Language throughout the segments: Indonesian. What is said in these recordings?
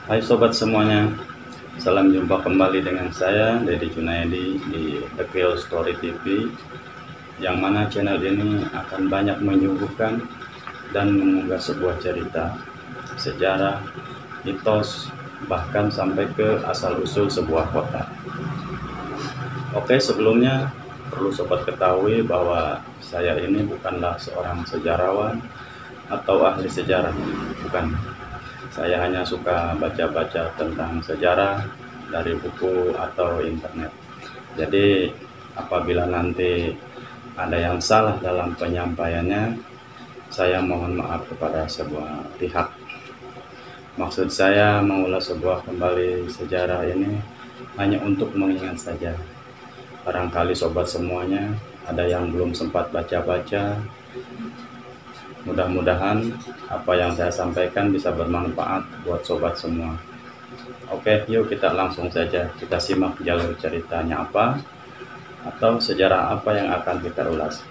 Hai sobat semuanya, salam jumpa kembali dengan saya Dedi Junaidi di The Real Story TV, yang mana channel ini akan banyak menyuguhkan dan mengunggah sebuah cerita, sejarah, mitos, bahkan sampai ke asal-usul sebuah kota. Oke, sebelumnya perlu sobat ketahui bahwa saya ini bukanlah seorang sejarawan atau ahli sejarah, bukan. Saya hanya suka baca-baca tentang sejarah dari buku atau internet. Jadi apabila nanti ada yang salah dalam penyampaiannya, saya mohon maaf kepada sebuah pihak. Maksud saya mengulas sebuah kembali sejarah ini hanya untuk mengingat saja. Barangkali sobat semuanya ada yang belum sempat baca-baca. Mudah-mudahan apa yang saya sampaikan bisa bermanfaat buat sobat semua. Oke, yuk kita langsung saja. Kita simak jalur ceritanya apa, atau sejarah apa yang akan kita ulas.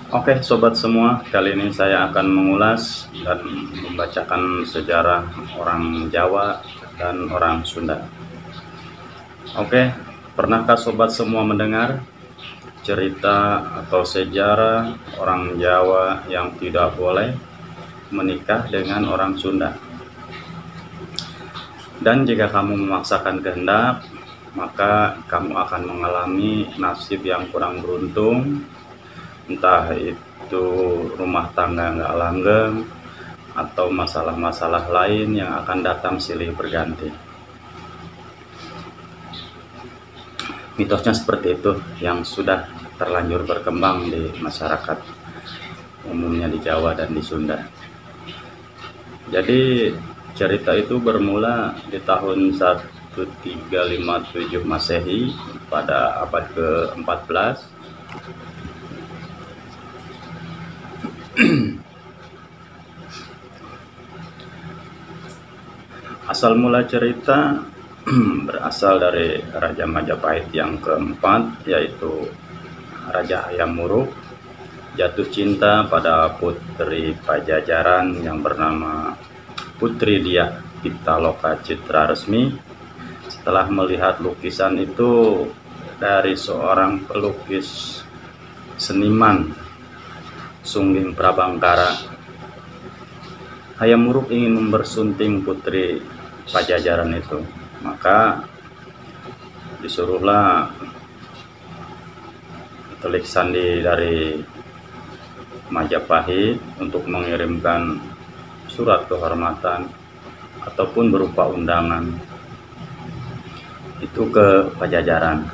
Oke, sobat semua, kali ini saya akan mengulas dan membacakan sejarah orang Jawa dan orang Sunda. Oke, pernahkah sobat semua mendengar cerita atau sejarah orang Jawa yang tidak boleh menikah dengan orang Sunda? Dan jika kamu memaksakan kehendak, maka kamu akan mengalami nasib yang kurang beruntung, entah itu rumah tangga nggak langgeng atau masalah-masalah lain yang akan datang silih berganti. Mitosnya seperti itu yang sudah terlanjur berkembang di masyarakat umumnya di Jawa dan di Sunda. Jadi cerita itu bermula di tahun 1357 Masehi pada abad ke-14. Asal mula cerita berasal dari Raja Majapahit yang keempat, yaitu Raja Hayam Wuruk, jatuh cinta pada putri Pajajaran yang bernama Putri Diah Pitaloka Citra Resmi setelah melihat lukisan itu dari seorang pelukis seniman Sungging Prabangkara. Hayam Wuruk ingin membersunting putri Pajajaran itu, maka disuruhlah telik sandi dari Majapahit untuk mengirimkan surat kehormatan ataupun berupa undangan itu ke Pajajaran.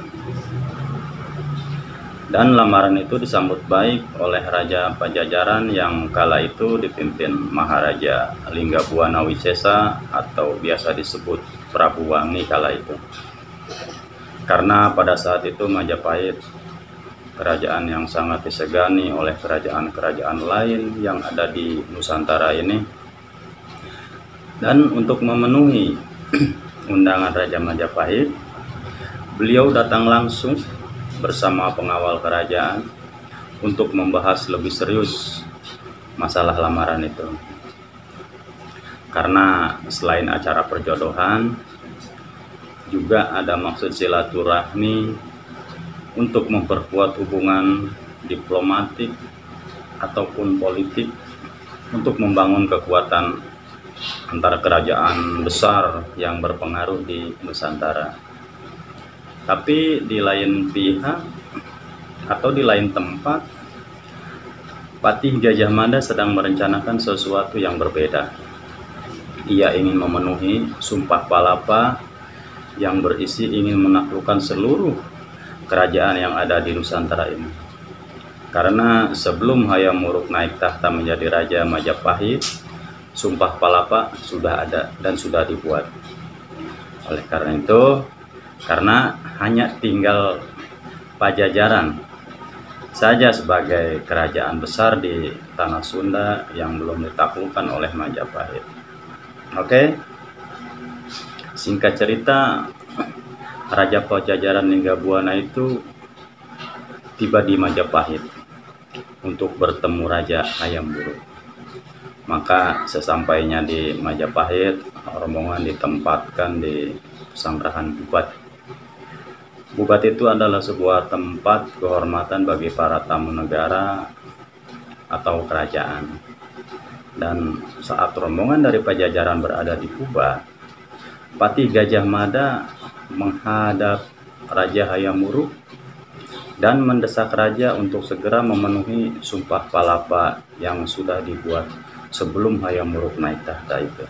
Dan lamaran itu disambut baik oleh Raja Pajajaran yang kala itu dipimpin Maharaja Linggabuana Wisesa atau biasa disebut Prabu Wangi kala itu. Karena pada saat itu Majapahit kerajaan yang sangat disegani oleh kerajaan-kerajaan lain yang ada di Nusantara ini. Dan untuk memenuhi undangan Raja Majapahit, beliau datang langsung bersama pengawal kerajaan untuk membahas lebih serius masalah lamaran itu. Karena selain acara perjodohan, juga ada maksud silaturahmi untuk memperkuat hubungan diplomatik ataupun politik untuk membangun kekuatan antara kerajaan besar yang berpengaruh di Nusantara. Tapi di lain pihak atau di lain tempat, Patih Gajah Mada sedang merencanakan sesuatu yang berbeda. Ia ingin memenuhi sumpah palapa yang berisi ingin menaklukkan seluruh kerajaan yang ada di Nusantara ini. Karena sebelum Hayam Wuruk naik tahta menjadi Raja Majapahit, sumpah palapa sudah ada dan sudah dibuat. Oleh karena itu, karena hanya tinggal Pajajaran saja sebagai kerajaan besar di tanah Sunda yang belum ditaklukkan oleh Majapahit. Oke, singkat cerita, Raja Pajajaran Linggabuana itu tiba di Majapahit untuk bertemu Raja Hayam Wuruk. Maka sesampainya di Majapahit, rombongan ditempatkan di Pesanggerahan Bubat. Bubat itu adalah sebuah tempat kehormatan bagi para tamu negara atau kerajaan. Dan saat rombongan dari Pajajaran berada di Bubat, Patih Gajah Mada menghadap Raja Hayam Wuruk dan mendesak raja untuk segera memenuhi sumpah palapa yang sudah dibuat sebelum Hayam Wuruk naik tahta itu,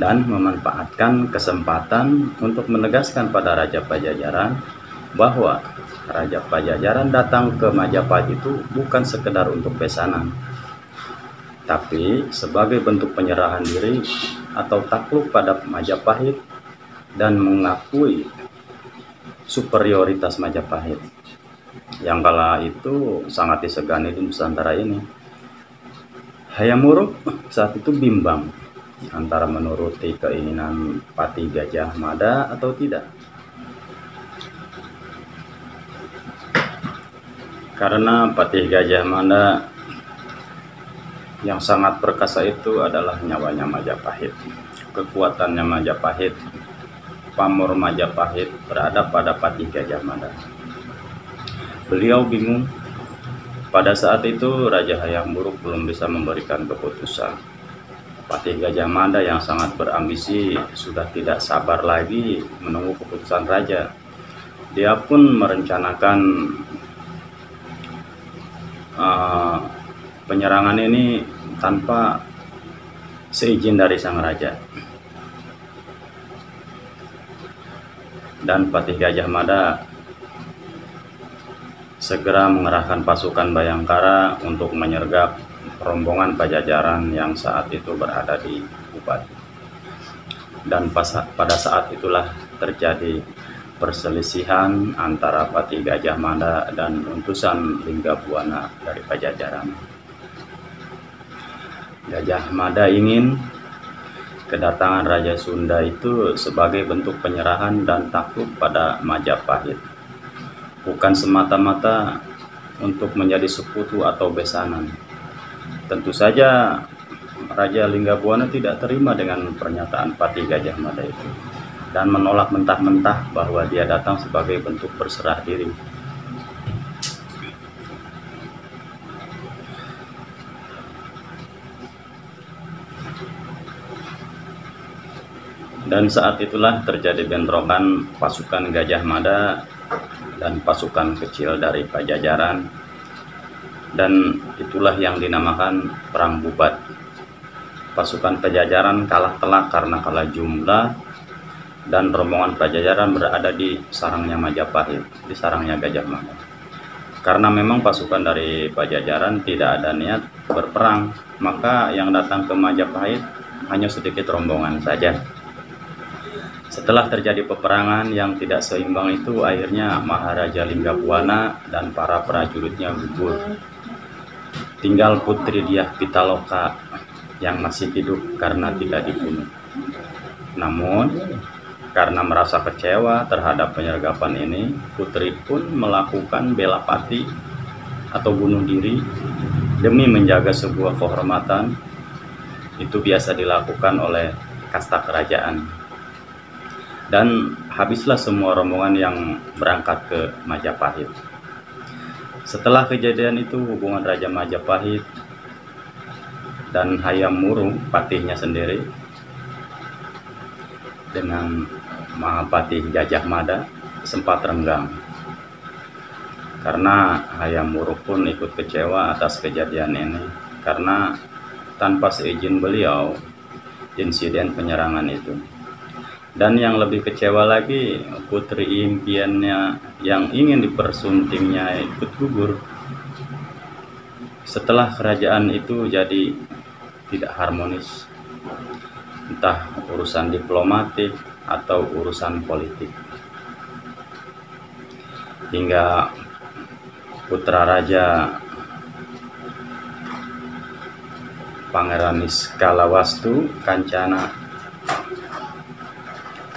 dan memanfaatkan kesempatan untuk menegaskan pada Raja Pajajaran bahwa Raja Pajajaran datang ke Majapahit itu bukan sekedar untuk pesanan, tapi sebagai bentuk penyerahan diri atau takluk pada Majapahit dan mengakui superioritas Majapahit yang kala itu sangat disegani di Nusantara ini. Hayam Wuruk saat itu bimbang antara menuruti keinginan Patih Gajah Mada atau tidak. Karena Patih Gajah Mada yang sangat perkasa itu adalah nyawanya Majapahit. Kekuatannya Majapahit, pamor Majapahit berada pada Patih Gajah Mada. Beliau bingung. Pada saat itu Raja Hayam Wuruk belum bisa memberikan keputusan. Patih Gajah Mada yang sangat berambisi sudah tidak sabar lagi menunggu keputusan raja. Dia pun merencanakan penyerangan ini tanpa seizin dari sang raja. Dan Patih Gajah Mada segera mengerahkan pasukan Bayangkara untuk menyergap rombongan Pajajaran yang saat itu berada di Bubat. Dan pada saat itulah terjadi perselisihan antara Patih Gajah Mada dan utusan Linggabuana dari Pajajaran. Gajah Mada ingin kedatangan Raja Sunda itu sebagai bentuk penyerahan dan takluk pada Majapahit, bukan semata-mata untuk menjadi sekutu atau besanan. Tentu saja Raja Linggabuana tidak terima dengan pernyataan Patih Gajah Mada itu dan menolak mentah-mentah bahwa dia datang sebagai bentuk berserah diri. Dan saat itulah terjadi bentrokan pasukan Gajah Mada dan pasukan kecil dari Pajajaran, dan itulah yang dinamakan Perang Bubat. Pasukan Pajajaran kalah telak karena kalah jumlah, dan rombongan Pajajaran berada di sarangnya Majapahit, di sarangnya Gajah Mada. Karena memang pasukan dari Pajajaran tidak ada niat berperang, maka yang datang ke Majapahit hanya sedikit rombongan saja. Setelah terjadi peperangan yang tidak seimbang itu, akhirnya Maharaja Linggabuana dan para prajuritnya gugur. Tinggal Putri Dyah Pitaloka yang masih hidup karena tidak dibunuh. Namun, karena merasa kecewa terhadap penyergapan ini, Putri pun melakukan bela pati atau bunuh diri demi menjaga sebuah kehormatan. Itu biasa dilakukan oleh kasta kerajaan. Dan habislah semua rombongan yang berangkat ke Majapahit. Setelah kejadian itu, hubungan Raja Majapahit dan Hayam Wuruk, patihnya sendiri, dengan Mahapatih Gajah Mada sempat renggang. Karena Hayam Wuruk pun ikut kecewa atas kejadian ini, karena tanpa seizin beliau insiden penyerangan itu. Dan yang lebih kecewa lagi, putri impiannya yang ingin dipersuntingnya ikut gugur. Setelah kerajaan itu jadi tidak harmonis, entah urusan diplomatik atau urusan politik, hingga putra raja Pangeran Niskalawastu Kancana,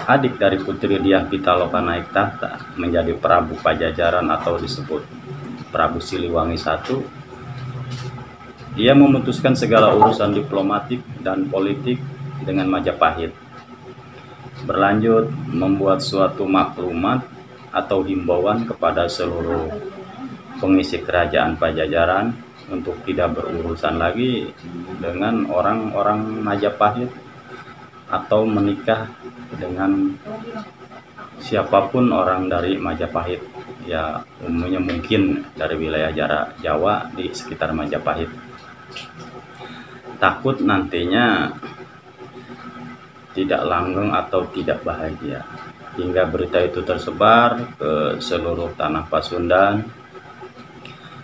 adik dari Putri Dyah Pitaloka, naik tahta menjadi Prabu Pajajaran atau disebut Prabu Siliwangi I. ia memutuskan segala urusan diplomatik dan politik dengan Majapahit. Berlanjut membuat suatu maklumat atau himbauan kepada seluruh pengisi kerajaan Pajajaran untuk tidak berurusan lagi dengan orang-orang Majapahit atau menikah dengan siapapun orang dari Majapahit, ya umumnya mungkin dari wilayah Jawa di sekitar Majapahit. Takut nantinya tidak langgeng atau tidak bahagia, hingga berita itu tersebar ke seluruh tanah Pasundan,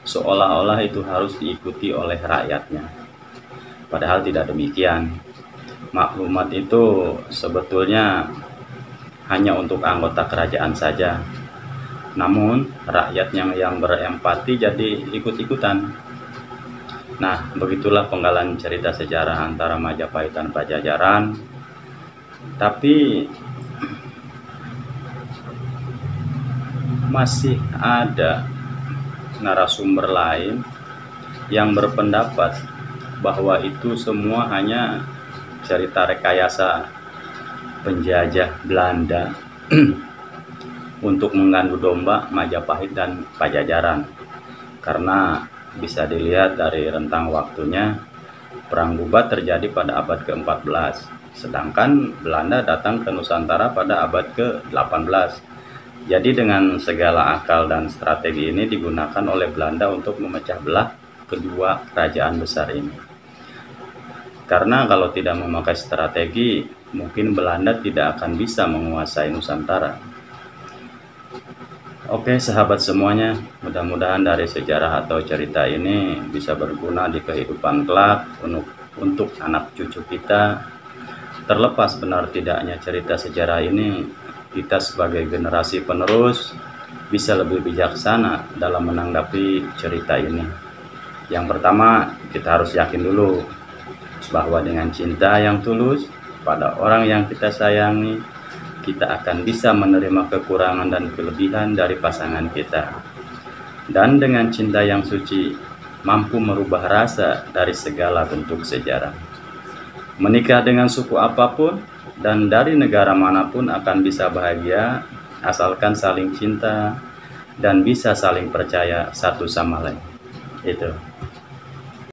seolah-olah itu harus diikuti oleh rakyatnya. Padahal tidak demikian. Maklumat itu sebetulnya hanya untuk anggota kerajaan saja. Namun rakyat yang berempati jadi ikut-ikutan. Nah, begitulah penggalan cerita sejarah antara Majapahit dan Pajajaran. Tapi masih ada narasumber lain yang berpendapat bahwa itu semua hanya cerita rekayasa penjajah Belanda untuk mengganggu domba Majapahit dan Pajajaran. Karena bisa dilihat dari rentang waktunya, Perang Bubat terjadi pada abad ke-14. Sedangkan Belanda datang ke Nusantara pada abad ke-18. Jadi dengan segala akal dan strategi ini digunakan oleh Belanda untuk memecah belah kedua kerajaan besar ini. Karena kalau tidak memakai strategi, mungkin Belanda tidak akan bisa menguasai Nusantara. Oke sahabat semuanya, mudah-mudahan dari sejarah atau cerita ini bisa berguna di kehidupan kelak untuk anak cucu kita. Terlepas benar tidaknya cerita sejarah ini, kita sebagai generasi penerus bisa lebih bijaksana dalam menanggapi cerita ini. Yang pertama, kita harus yakin dulu bahwa dengan cinta yang tulus pada orang yang kita sayangi, kita akan bisa menerima kekurangan dan kelebihan dari pasangan kita. Dan dengan cinta yang suci, mampu merubah rasa dari segala bentuk sejarah. Menikah dengan suku apapun dan dari negara manapun akan bisa bahagia, asalkan saling cinta dan bisa saling percaya satu sama lain. Itu.